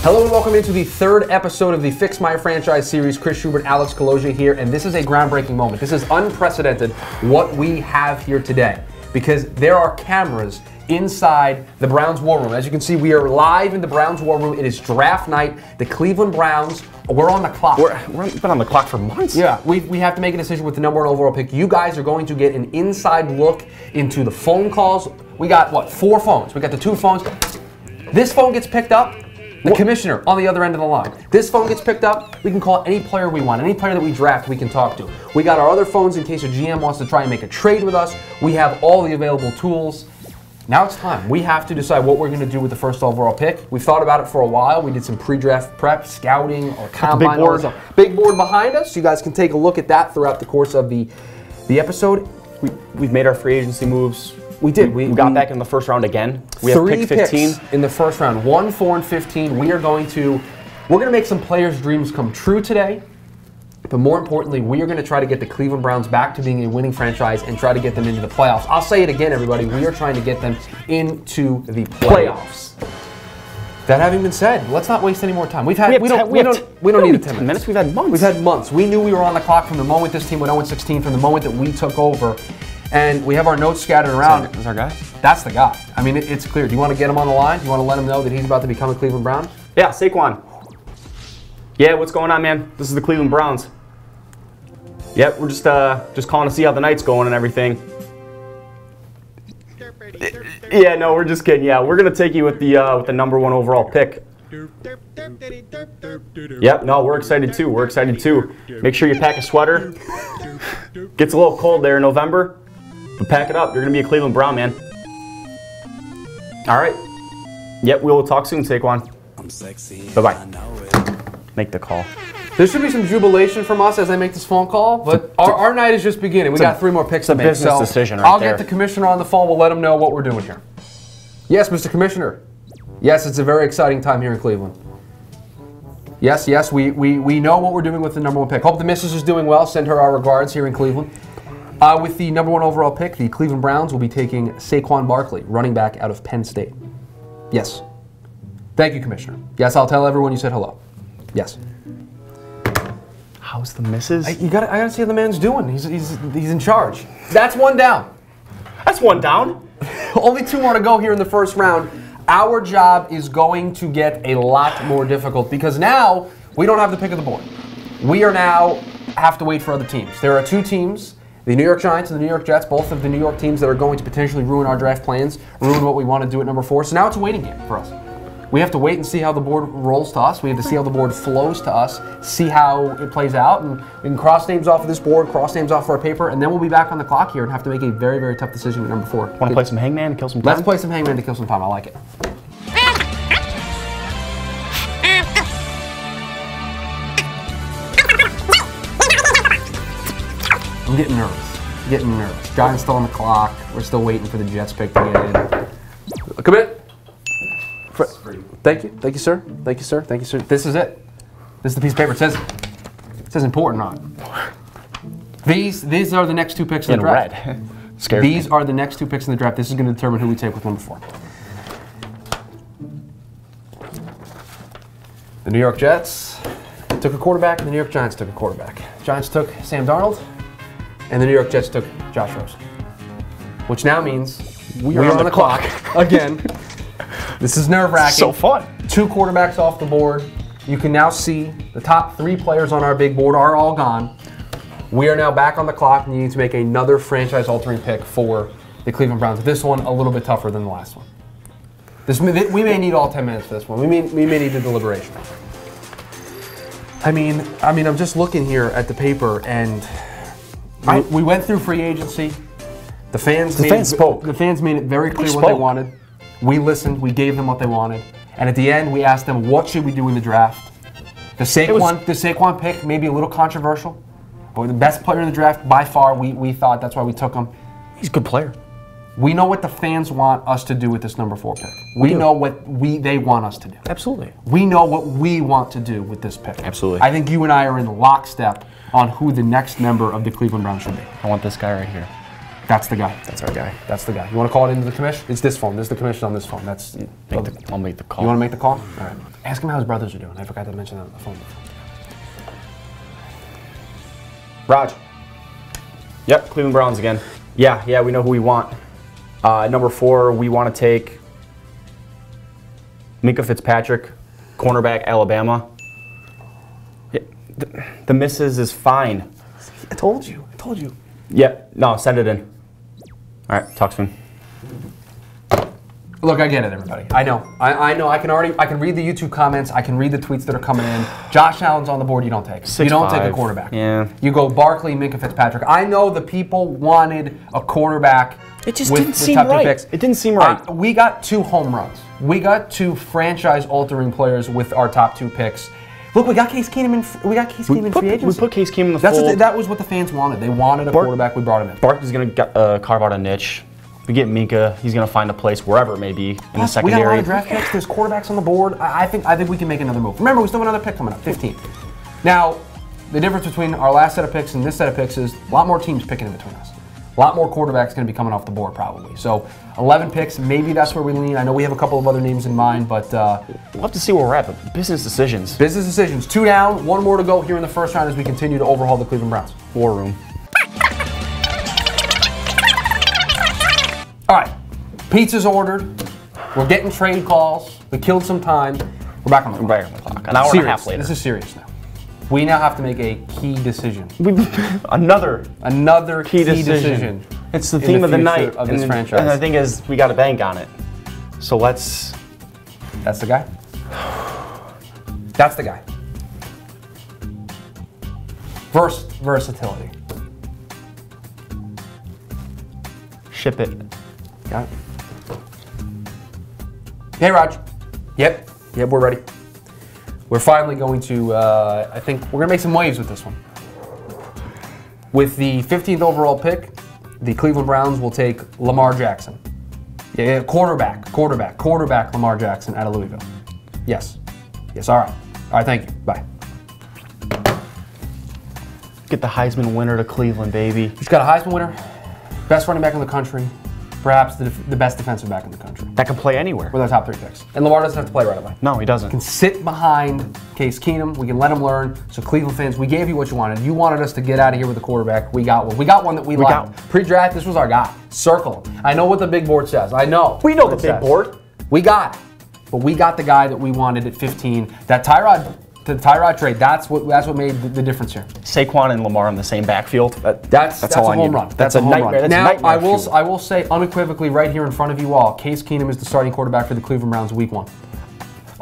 Hello and welcome into the third episode of the Fix My Franchise series. Chris Schubert, Alex Kolodziej here, and this is a groundbreaking moment. This is unprecedented what we have here today, because there are cameras inside the Browns war room. As you can see, we are live in the Browns war room. It is draft night. The Cleveland Browns, we're on the clock. We've been on the clock for months. Yeah, we have to make a decision with the number 1 overall pick. You guys are going to get an inside look into the phone calls. We got, what, 4 phones. We got the 2 phones. This phone gets picked up. The commissioner on the other end of the line. This phone gets picked up. We can call any player we want. Any player that we draft, we can talk to. We got our other phones in case a GM wants to try and make a trade with us. We have all the available tools. Now it's time. We have to decide what we're going to do with the first overall pick. We've thought about it for a while. We did some pre-draft prep, scouting, or combine. Big board behind us. You guys can take a look at that throughout the course of the episode. We've made our free agency moves. We did. We got back in the first round again. We have pick 15 picks in the first round. 1, 4, and 15. We're going to make some players' dreams come true today. But more importantly, we are going to try to get the Cleveland Browns back to being a winning franchise and try to get them into the playoffs. I'll say it again, everybody. We are trying to get them into the playoffs. That having been said, let's not waste any more time. We don't need the 10 minutes. We've had months. We've had months. We knew we were on the clock from the moment this team went 0-16, from the moment that we took over. And we have our notes scattered around. Is our guy? That's the guy. I mean, it's clear. Do you want to get him on the line? Do you want to let him know that he's about to become a Cleveland Brown? Yeah, Saquon. Yeah, what's going on, man? This is the Cleveland Browns. Yep, we're just calling to see how the night's going and everything. Yeah, no, we're just kidding. Yeah, we're gonna take you with the number 1 overall pick. Yep, no, we're excited too. We're excited too. Make sure you pack a sweater. Gets a little cold there in November, but pack it up. You're gonna be a Cleveland Brown, man. All right. Yep, we will talk soon, Saquon. Bye-bye. Make the call. There should be some jubilation from us as I make this phone call, but our night is just beginning. We got 3 more picks to make. It's a business decision right there. I'll get the commissioner on the phone. We'll let him know what we're doing here. Yes, Mr. Commissioner. Yes, it's a very exciting time here in Cleveland. Yes, we know what we're doing with the number 1 pick. Hope the missus is doing well. Send her our regards here in Cleveland. With the number 1 overall pick, the Cleveland Browns will be taking Saquon Barkley, running back out of Penn State. Yes. Thank you, Commissioner. Yes, I'll tell everyone you said hello. Yes. How's the missus? I gotta see how the man's doing. He's in charge. That's 1 down. That's 1 down. Only 2 more to go here in the first round. Our job is going to get a lot more difficult because now we don't have the pick of the board. We are now have to wait for other teams. There are 2 teams, the New York Giants and the New York Jets, both of the New York teams that are going to potentially ruin our draft plans, ruin what we want to do at number 4. So now it's a waiting game for us. We have to wait and see how the board rolls to us. We have to see how the board flows to us, see how it plays out, and we can cross names off of this board, cross names off our paper, and then we'll be back on the clock here and have to make a very, very tough decision at number 4. Want to play some hangman to kill some time? Let's play some hangman to kill some time. I like it. I'm getting nervous. Giants still on the clock. We're still waiting for the Jets pick to get in. Commit. Thank you, sir. Thank you, sir. This is it. This is the piece of paper. It says important on it. These are the next 2 picks in the draft. Red. Scares These me. are the next 2 picks in the draft. This is going to determine who we take with number 4. The New York Jets took a quarterback, and the New York Giants took a quarterback. Giants took Sam Darnold, and the New York Jets took Josh Rosen. Which now means we are on the clock again. This is nerve-wracking. So fun. 2 quarterbacks off the board. You can now see the top 3 players on our big board are all gone. We are now back on the clock and you need to make another franchise-altering pick for the Cleveland Browns. This one a little bit tougher than the last one. We may need all 10 minutes for this one. We may need the deliberation. I mean, I'm just looking here at the paper, and we went through free agency. The fans spoke. The fans made it very clear what they wanted. We listened. We gave them what they wanted, and at the end, we asked them, "What should we do in the draft?" The Saquon pick may be a little controversial, but the best player in the draft by far. We thought that's why we took him. He's a good player. We know what the fans want us to do with this number 4 pick. We know what they want us to do. Absolutely. We know what we want to do with this pick. Absolutely. I think you and I are in lockstep on who the next member of the Cleveland Browns should be. I want this guy right here. That's the guy. That's our guy. That's the guy. You want to call it into the commission? It's this phone. This is the commission on this phone. I'll make the call. You want to make the call? All right. Ask him how his brothers are doing. I forgot to mention that on the phone before. Raj. Yep, Cleveland Browns again. Yeah, we know who we want. Number 4, we want to take Minkah Fitzpatrick, cornerback, Alabama. Yeah, the misses is fine. I told you. Yeah, no, send it in. All right, talk soon. Look, I get it, everybody. I know. I know. I can read the YouTube comments. I can read the tweets that are coming in. Josh Allen's on the board. You don't take. You don't take a quarterback. Yeah. You go Barkley, Minkah Fitzpatrick. I know the people wanted a quarterback. It just didn't seem right. It didn't seem right. We got 2 home runs. We got 2 franchise-altering players with our top 2 picks. Look, we got Case Keenum in free agency. We put Case Keenum in the fold. That was what the fans wanted. They wanted a quarterback. We brought him in. Barkley's going to carve out a niche. We get Minkah. He's going to find a place wherever it may be in the secondary. We got a lot of draft picks. There's quarterbacks on the board. I think we can make another move. Remember, we still have another pick coming up, 15. Now, the difference between our last set of picks and this set of picks is a lot more teams picking in between us. A lot more quarterbacks going to be coming off the board probably. So 11 picks, maybe that's where we lean. I know we have a couple of other names in mind, but we'll have to see where we're at. But business decisions. Business decisions. 2 down, 1 more to go here in the first round as we continue to overhaul the Cleveland Browns. War room. All right, pizza's ordered. We're getting trade calls. We killed some time. We're back on the clock. An hour and a half later. This is serious now. We now have to make a key decision. Another key decision. It's the theme of the night of this franchise. And the thing is, we got to bank on it. So let's. That's the guy. That's the guy. Versatility. Ship it. Got it. Hey, Raj. Yep, we're ready. We're finally going to, I think, we're going to make some waves with this one. With the 15th overall pick, the Cleveland Browns will take Lamar Jackson. Yeah, quarterback Lamar Jackson out of Louisville. Yes, all right. All right, thank you. Bye. Get the Heisman winner to Cleveland, baby. He's got a Heisman winner, best running back in the country, perhaps the best defensive back in the country. That can play anywhere. With our top 3 picks. And Lamar doesn't have to play right away. No, he doesn't. He can sit behind Case Keenum. We can let him learn. So Cleveland fans, we gave you what you wanted. You wanted us to get out of here with a quarterback. We got one. We got one that we liked. Pre-draft, this was our guy. Circle him. I know what the big board says. I know. We know the big board. We got it. But we got the guy that we wanted at 15. That Tyrod trade, that's what made the difference here. Saquon and Lamar in the same backfield. That's a home run. That's a nightmare. Now, I will say unequivocally right here in front of you all, Case Keenum is the starting quarterback for the Cleveland Browns week 1.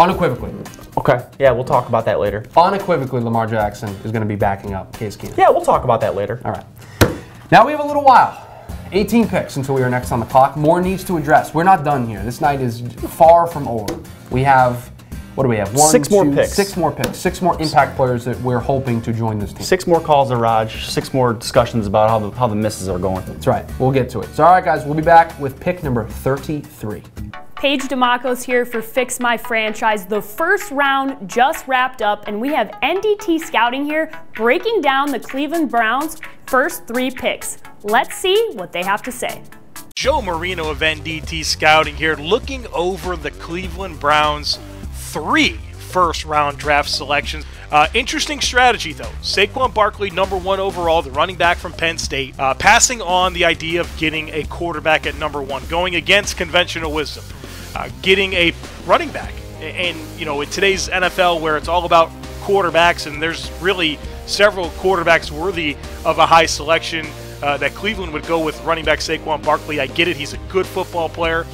Unequivocally. Okay. Yeah, we'll talk about that later. Unequivocally, Lamar Jackson is going to be backing up Case Keenum. Yeah, we'll talk about that later. All right. Now we have a little while. 18 picks until we are next on the clock. More needs to address. We're not done here. This night is far from over. We have, what do we have? 6 more picks. 6 more picks. 6 more impact players that we're hoping to join this team. 6 more calls to Raj. 6 more discussions about how the misses are going. That's right. We'll get to it. So, all right, guys, we'll be back with pick number 33. Paige DeMacos here for Fix My Franchise. The first round just wrapped up, and we have NDT Scouting here breaking down the Cleveland Browns' first 3 picks. Let's see what they have to say. Joe Marino of NDT Scouting here, looking over the Cleveland Browns' 3 first-round draft selections. Interesting strategy, though. Saquon Barkley, number 1 overall, the running back from Penn State, passing on the idea of getting a quarterback at number 1, going against conventional wisdom, getting a running back. And, you know, in today's NFL where it's all about quarterbacks and there's really several quarterbacks worthy of a high selection, that Cleveland would go with running back Saquon Barkley. I get it. He's a good football player.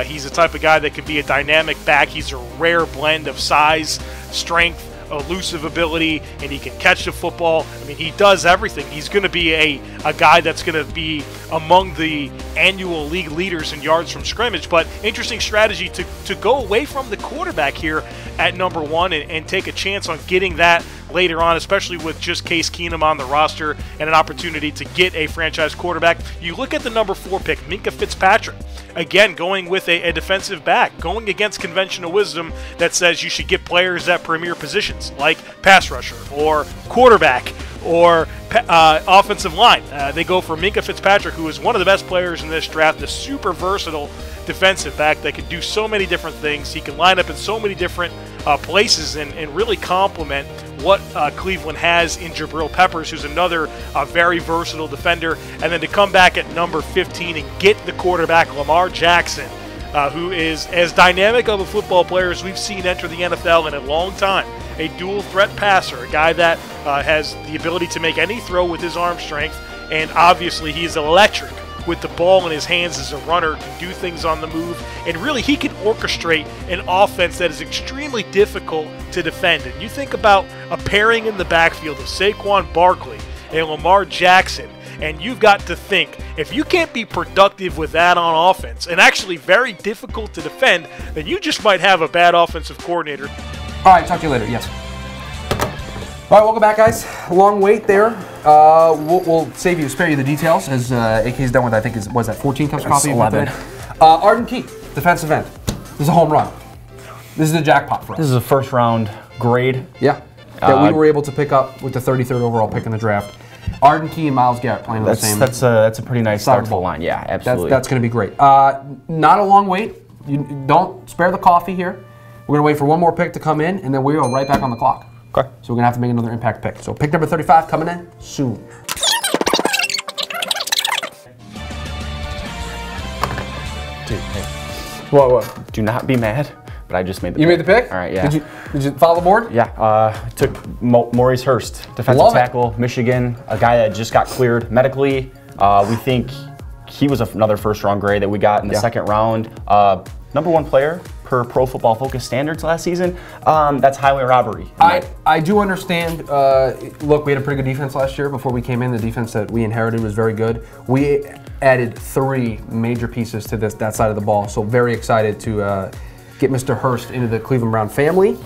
He's the type of guy that could be a dynamic back. He's a rare blend of size, strength, elusive ability, and he can catch the football. I mean, he does everything. He's going to be a guy that's going to be among the annual league leaders in yards from scrimmage. But interesting strategy to go away from the quarterback here at number 1 and take a chance on getting that later on, especially with just Case Keenum on the roster and an opportunity to get a franchise quarterback. You look at the number 4 pick, Minkah Fitzpatrick. Again, going with a defensive back, going against conventional wisdom that says you should get players at premier positions like pass rusher or quarterback or offensive line. They go for Minkah Fitzpatrick, who is one of the best players in this draft, a super versatile defensive back that can do so many different things. He can line up in so many different places and really complement what Cleveland has in Jabril Peppers, who's another very versatile defender. And then to come back at number 15 and get the quarterback, Lamar Jackson, who is as dynamic of a football player as we've seen enter the NFL in a long time. A dual threat passer, a guy that has the ability to make any throw with his arm strength, and obviously he's electric with the ball in his hands as a runner, can do things on the move, and really he can orchestrate an offense that is extremely difficult to defend. And you think about a pairing in the backfield of Saquon Barkley and Lamar Jackson, and you've got to think, if you can't be productive with that on offense, and actually very difficult to defend, then you just might have a bad offensive coordinator. All right, talk to you later. Yes. All right, welcome back, guys. Long wait there. We'll spare you the details as AK's done with, I think, was that 14 cups of coffee? 11. Arden Key, defensive end. This is a home run. This is a jackpot for us. This is a first round grade. Yeah. That we were able to pick up with the 33rd overall pick in the draft. Arden Key and Myles Garrett playing on the same. That's a pretty nice start to the line. Yeah, absolutely. That's going to be great. Not a long wait. You don't spare the coffee here. We're going to wait for one more pick to come in, and then we are right back on the clock. Okay. So we're going to have to make another impact pick. So pick number 35 coming in soon. Dude, hey. What? Do not be mad, but I just made the pick. You made the pick? All right, yeah. Did you follow the board? Yeah. Took Maurice Hurst, defensive tackle, Michigan, a guy that just got cleared medically. We think he was another first-round grade that we got in the second round. Number one player per Pro Football Focus standards last season. That's highway robbery. I do understand. Look, we had a pretty good defense last year. Before we came in, the defense that we inherited was very good. We added 3 major pieces to that side of the ball. So very excited to get Mr. Hurst into the Cleveland Brown family.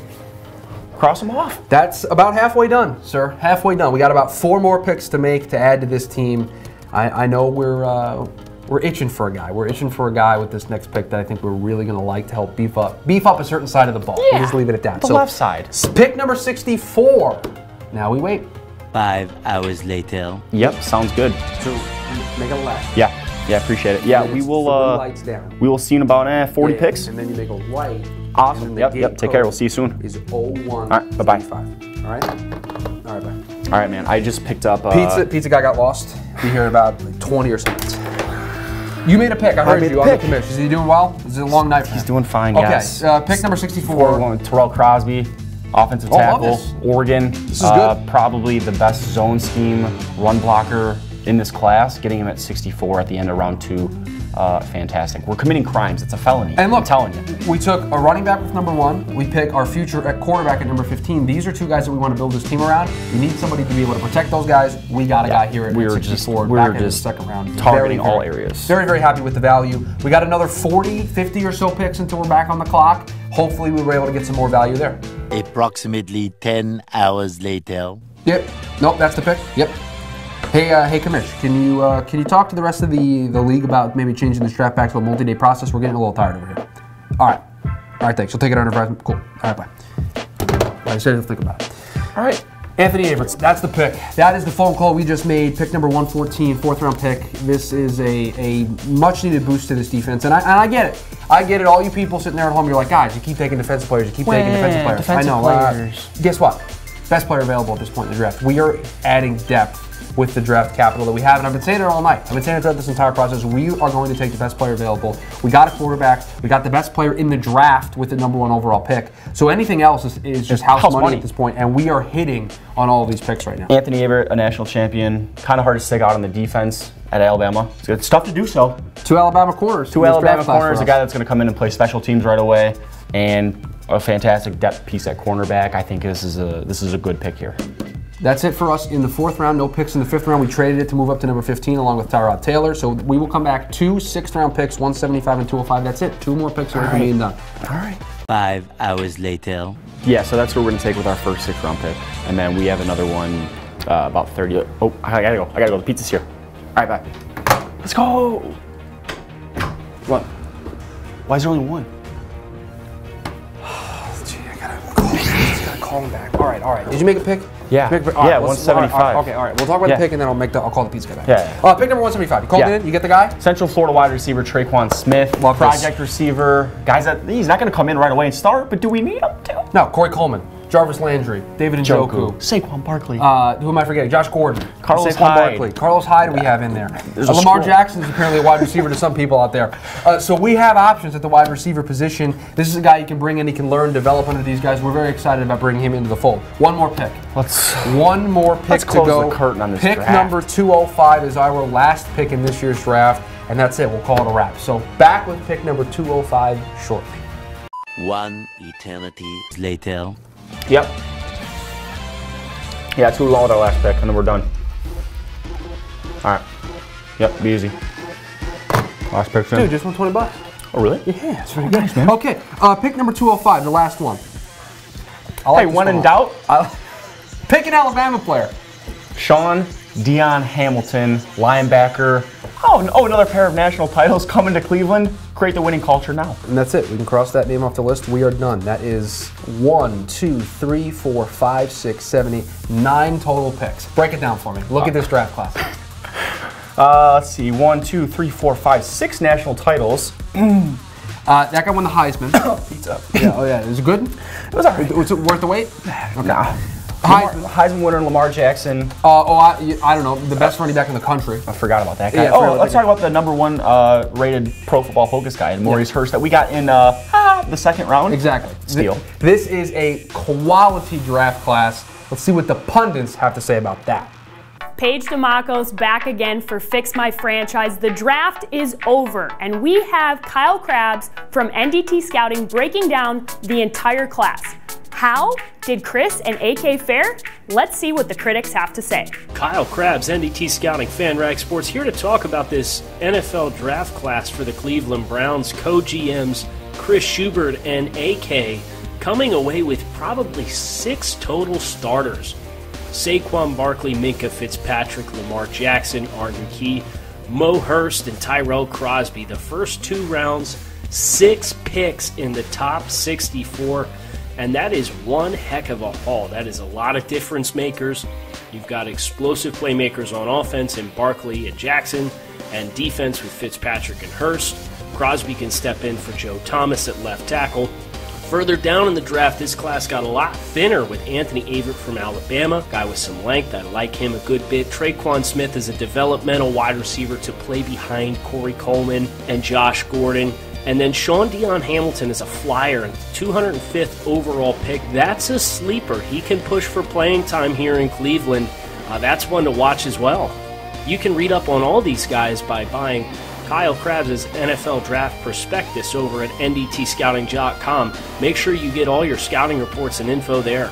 Cross him off. That's about halfway done, sir. Halfway done. We got about 4 more picks to make to add to this team. I know we're itching for a guy. We're itching for a guy with this next pick that I think we're really going to like to help beef up a certain side of the ball. Yeah, we'll just leave it at that. The left side. Pick number 64. Now we wait. 5 hours later. Yep, sounds good. So make a left. Yeah, appreciate it. Yeah, we will. Lights down. We will see in about 40 picks. And then you make a right. Awesome. Yep. Take care. We'll see you soon. Is 01. All right. Bye. All right. All right. Bye. All right, man. I just picked up. Pizza guy got lost. Be here in about 20 or so minutes. You made a pick. I heard you on the commission. Is he doing well? Is it a long night for him? He's doing fine, yes. Okay, pick number 64. Terrell Crosby, offensive tackle, Oregon. This is good. Probably the best zone scheme run blocker in this class. Getting him at 64 at the end of round 2. Fantastic. We're committing crimes. It's a felony. And look, I'm telling you. We took a running back with number 1. We pick our future at quarterback at number 15. These are 2 guys that we want to build this team around. You need somebody to be able to protect those guys. We got a guy here at 64. We're in the second round. Targeting all areas. Very, very happy with the value. We got another 40, 50 or so picks until we're back on the clock. Hopefully we were able to get some more value there. Approximately 10 hours later. Yep. Nope, that's the pick. Yep. Hey, Kamish, can you talk to the rest of the league about maybe changing this draft back to a multi-day process? We're getting a little tired over here. All right, thanks. You'll take it under advisement. Cool. All right, bye. I said to think about it. All right. Anthony Averett, that's the pick. That is the phone call we just made. Pick number 114, 4th round pick. This is a much needed boost to this defense, and I get it. I get it. All you people sitting there at home, you're like, guys, you keep taking defensive players. You keep taking defensive players. I know. Guess what? Best player available at this point in the draft. We are adding depth with the draft capital that we have, and I've been saying it all night. I've been saying it throughout this entire process. We are going to take the best player available. We got a quarterback. We got the best player in the draft with the number 1 overall pick. So anything else is just house money at this point, and we are hitting on all of these picks right now. Anthony Averett, a national champion. Kind of hard to stick out on the defense at Alabama. It's tough to do so. 2 Alabama corners. 2 Alabama corners, a guy that's going to come in and play special teams right away, and a fantastic depth piece at cornerback. I think this is a good pick here. That's it for us in the 4th round. No picks in the 5th round. We traded it to move up to number 15 along with Tyrod Taylor. So we will come back 2 6th round picks, 175 and 205. That's it. 2 more picks are being done. All right. 5 hours later. Yeah, so that's what we're going to take with our first 6th round pick. And then we have another one about 30. Oh, I got to go. The pizza's here. All right, bye. Let's go. What? Why is there only 1? Gee, I got to call him back. All right. Did you make a pick? Yeah. Pick, all Yeah, let's- 175. Okay, all right. We'll talk about Yeah. the pick, and then I'll call the pizza guy back. Yeah. Pick number 175. You called Yeah. it in? You get the guy? Central Florida wide receiver Traquan Smith, Love this. project receiver. Guys that he's not going to come in right away and start, but do we need him to? No, Corey Coleman, Jarvis Landry, David Njoku. Saquon Barkley. Who am I forgetting? Josh Gordon. Carlos Saquon Hyde. Barkley. Carlos Hyde we have in there. There's a Lamar scroll. Jackson is apparently a wide receiver to some people out there. So we have options at the wide receiver position. This is a guy you can bring in. He can learn, develop under these guys. We're very excited about bringing him into the fold. One more pick. One more pick Let's to close go. the curtain on this Pick draft. number 205 is our last pick in this year's draft, and that's it. We'll call it a wrap. So back with pick number 205 shortly. One eternity later. Yep. Yeah, too long with our last pick, and then we're done. All right. Yep, be easy. Last pick, Dude, just $120. Oh, really? Yeah, it's pretty good. Man. Okay, pick number 205, the last one. I like Hey, this when one in a lot. doubt, Pick an Alabama player. Sean Deion Hamilton, linebacker. Oh, another pair of national titles coming to Cleveland. Create the winning culture now. And that's it. We can cross that name off the list. We are done. That is 1, 2, 3, 4, 5, 6, 7, 8, 9 total picks. Break it down for me. Look at this draft class. Let's see. 1, 2, 3, 4, 5, 6 national titles. That guy won the Heisman. Pizza. Yeah, oh yeah. Is it good? It was all right. Was it worth the wait? Nah. Heisman. Heisman winner Lamar Jackson. I don't know. The best running back in the country. I forgot about that guy. Yeah, I forgot about let's that talk about the number 1 rated Pro Football Focus guy, Maurice Hurst, that we got in the second round. Exactly. Steal. This is a quality draft class. Let's see what the pundits have to say about that. Paige DeMacos back again for Fix My Franchise. The draft is over, and we have Kyle Krabs from NDT Scouting breaking down the entire class. How did Chris and AK fare? Let's see what the critics have to say. Kyle Krabs, NDT Scouting, FanRag Sports, here to talk about this NFL draft class for the Cleveland Browns. Co-GMs Chris Schubert and AK coming away with probably 6 total starters. Saquon Barkley, Minka Fitzpatrick, Lamar Jackson, Arden Key, Mo Hurst, and Tyrell Crosby. The first 2 rounds, 6 picks in the top 64. And that is one heck of a haul. That is a lot of difference makers. You've got explosive playmakers on offense in Barkley and Jackson, and defense with Fitzpatrick and Hurst. Crosby can step in for Joe Thomas at left tackle. Further down in the draft, this class got a lot thinner with Anthony Averett from Alabama, guy with some length. I like him a good bit. Traquan Smith is a developmental wide receiver to play behind Corey Coleman and Josh Gordon. And then Sean Deion Hamilton is a flyer and 205th overall pick. That's a sleeper. He can push for playing time here in Cleveland. That's one to watch as well. You can read up on all these guys by buying Kyle Krabs' NFL Draft Prospectus over at ndtscouting.com. Make sure you get all your scouting reports and info there.